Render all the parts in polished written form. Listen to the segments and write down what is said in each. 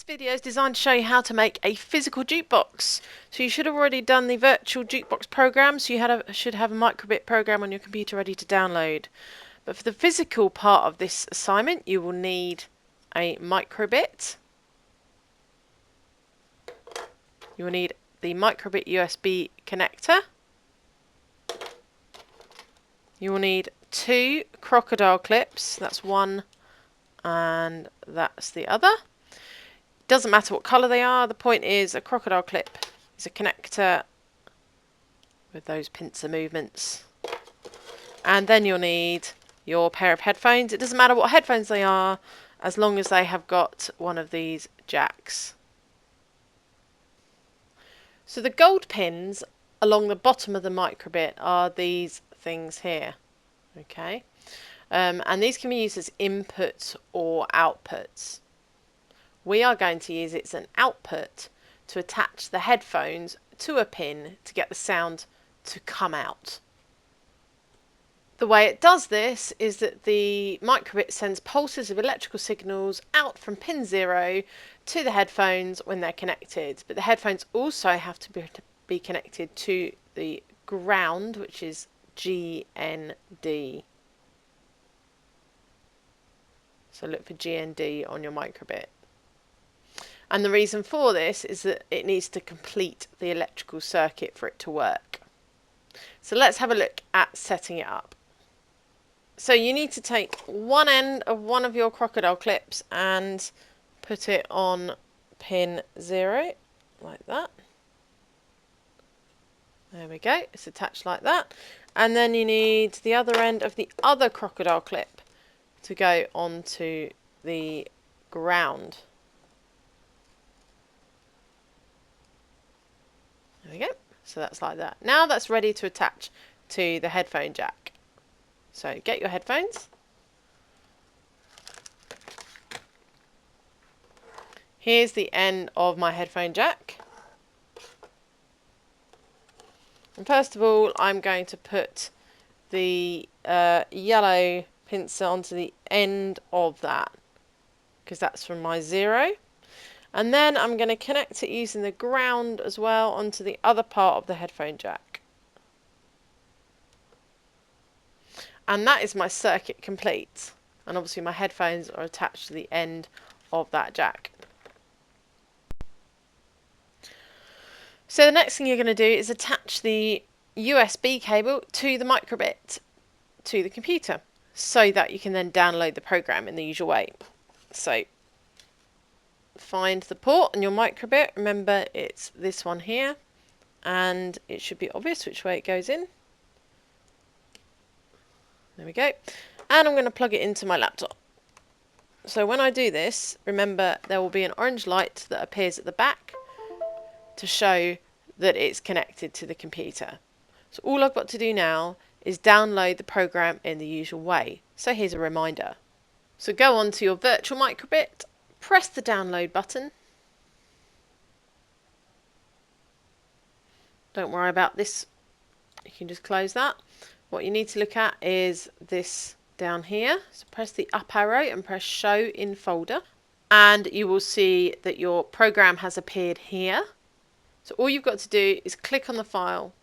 video is designed to show you how to make a physical jukebox. So you should have already done the virtual jukebox program, so you should have a microbit program on your computer ready to download. But for the physical part of this assignment, you will need a microbit. You will need the microbit USB connector. You will need 2 crocodile clips. That's one and that's the other. Doesn't matter what colour they are. The point is a crocodile clip is a connector with those pincer movements. And then you'll need your pair of headphones. It doesn't matter what headphones they are as long as they have got one of these jacks. So the gold pins along the bottom of the microbit are these things here. Okay, and these can be used as inputs or outputs. We are going to use it as an output to attach the headphones to a pin to get the sound to come out. The way it does this is that the microbit sends pulses of electrical signals out from pin 0 to the headphones when they're connected, but the headphones also have to be connected to the ground, which is GND. So look for GND on your microbit. And the reason for this is that it needs to complete the electrical circuit for it to work. So let's have a look at setting it up. So you need to take one end of one of your crocodile clips and put it on pin 0, like that. There we go, it's attached like that. And then you need the other end of the other crocodile clip to go onto the ground. There we go, so that's like that. Now that's ready to attach to the headphone jack. So get your headphones. Here's the end of my headphone jack. And first of all, I'm going to put the yellow pincer onto the end of that, because that's from my 0. And then I'm going to connect it using the ground as well onto the other part of the headphone jack. And that is my circuit complete. And obviously my headphones are attached to the end of that jack. So the next thing you're going to do is attach the USB cable to the microbit to the computer so that you can then download the program in the usual way. So find the port on your microbit. Remember, it's this one here, and it should be obvious which way it goes in. There we go. And I'm going to plug it into my laptop. So when I do this, remember there will be an orange light that appears at the back to show that it's connected to the computer. So all I've got to do now is download the program in the usual way. So here's a reminder. So go on to your virtual microbit, press the download button. Don't worry about this, you can just close that. What you need to look at is this down here. So press the up arrow and press show in folder, and you will see that your program has appeared here. So all you've got to do is click on the file,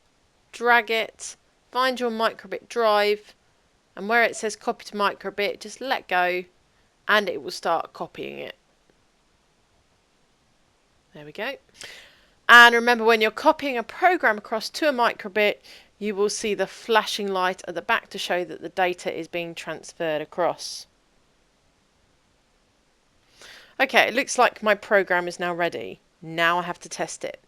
drag it, find your microbit drive, and where it says copy to microbit, just let go and it will start copying it. There we go. And remember, when you're copying a program across to a microbit, you will see the flashing light at the back to show that the data is being transferred across. Okay, it looks like my program is now ready. Now I have to test it.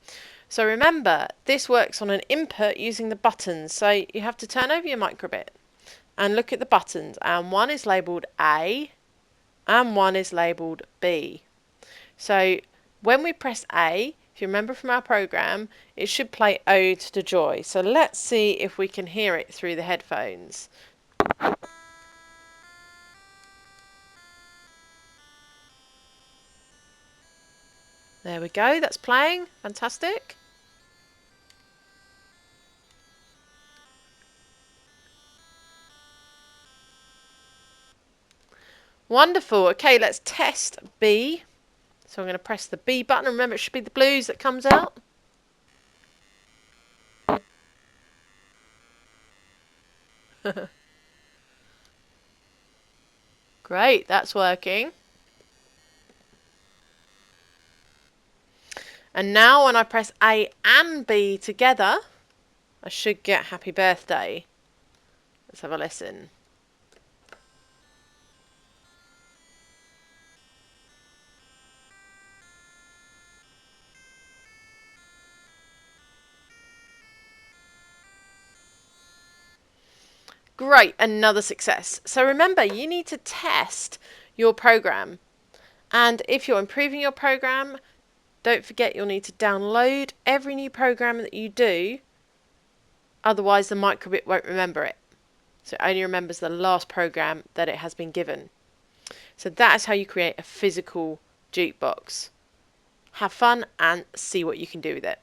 So remember, this works on an input using the buttons. So you have to turn over your microbit and look at the buttons, and one is labelled A and one is labelled B. So when we press A, if you remember from our program, it should play Ode to Joy. So let's see if we can hear it through the headphones. There we go, that's playing. Fantastic. Wonderful. Okay, let's test B. So I'm going to press the B button. Remember, it should be the blues that comes out. Great, that's working. And now when I press A and B together, I should get happy birthday. Let's have a listen. Great, another success. So remember, you need to test your program. And if you're improving your program, don't forget you'll need to download every new program that you do. Otherwise, the microbit won't remember it. So it only remembers the last program that it has been given. So that is how you create a physical jukebox. Have fun and see what you can do with it.